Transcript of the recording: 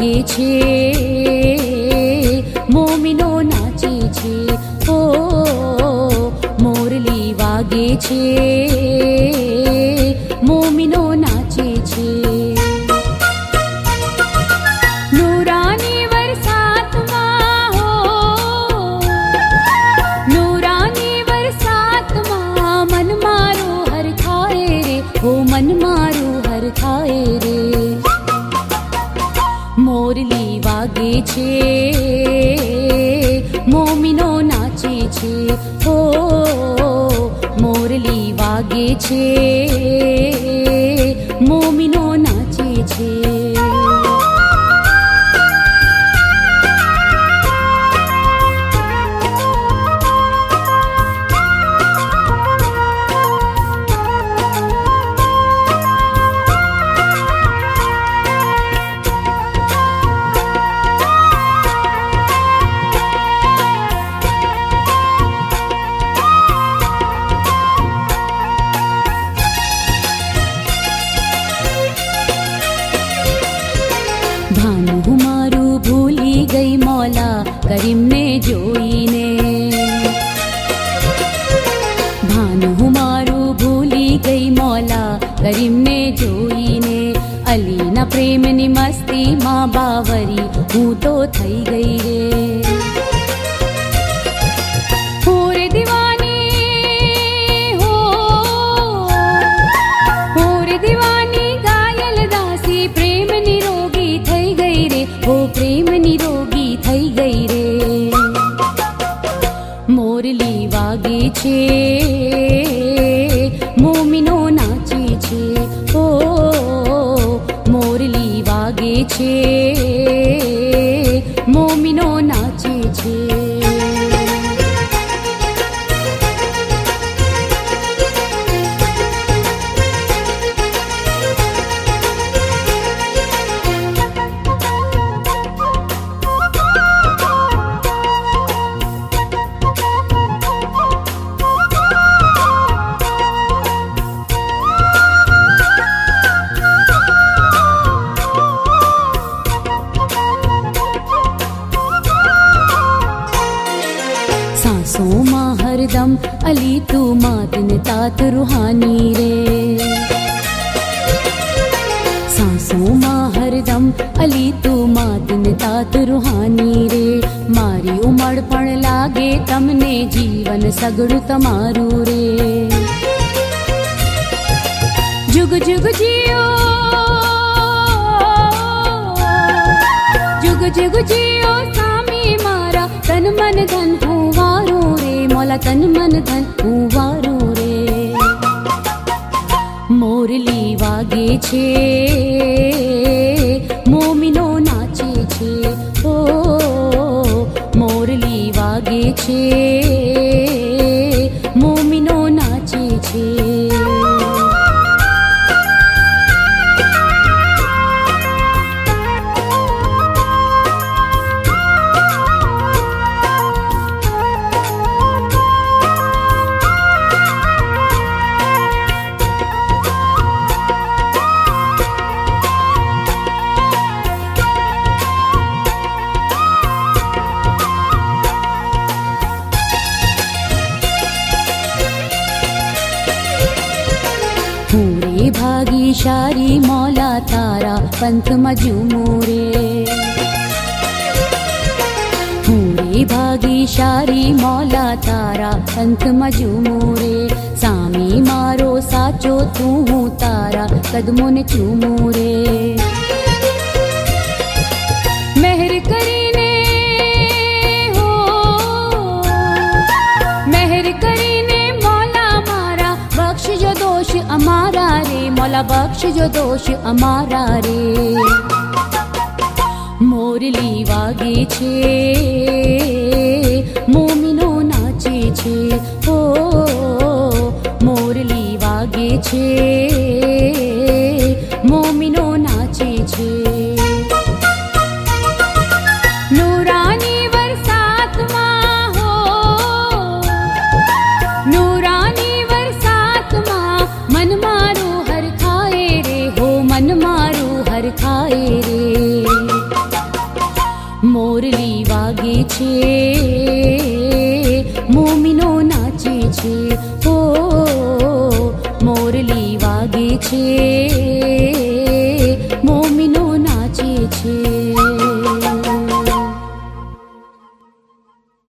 વાગે છે, મોમીનો નાચે છે, ઓ મોરલી વાગે છે, મોમીનો નાચે છે. નૂરાની વરસાતમાં હો, નૂરાની વરસાતમાં મન મારું હરખાય રે, હો મન મારું હરખાય રે. મોરલી વાગે છે, મોમીનો નાચે છે, હો મોરલી વાગે છે, મોમીનો નાચે છે. ભાનું મારું ભૂલી ગઈ મોલા કરીમને જોઈને, ભાનું મારું ભૂલી ગઈ મોલા કરીમને જોઈને. અલીના પ્રેમની મસ્તીમાં બાવરી હું તો થઈ ગઈ રે. હોરે દીવાની હો, હોરે દીવાની ગાયલ દાસી પ્રેમની રોગી થઈ ગઈ રે, હો પ્રેમની રોગી થઈ ગઈ રે. મોરલી વાગે છે, મોમીનો નાચે છે, ઓ મોરલી વાગે છે, મોમીનો નાચે છે. सांसों हरदम अली तू मातन तात रूहानी रे. सांसों हरदम अली तू मातन तात रूहानी रे. मारी उमड़ पण लागे तमने जीवन सगड़ू तमारू रे. जुग जुग जियो, जुग जुग जियो सामी मारा, तन मन धन हुवारो रे, मोला तन मन धन हुवारो रे. मोरली वागे छे, मोमीनो नाचे छे, ओ मोरली वागे छे, मोमीनो नाचे छे. भागीशारी मौला तारा पंथ मजूमूरे. पूरे भागीशारी मौला तारा पंथ मजूमूरे. सामी मारो साचो तू हूँ तारा कदमों ने चूमूरे. मेहर करीने हो, मेहर करीने मौला मारा, बख्श जो दोष अमारा रे, मौला बख्श जो दोष अमारा रे. मोरली वागे छे, मोमीनो नाचे छे, ओ मोरली वागे छे, मोमीनो नाचे छे. नूरानी वरसातમાં हो, नूरानी वरसातમાં मन मारू हर खाए रे, हो मन मारू हर खाए रे. છે. ઓ મોરલી વાગે છે.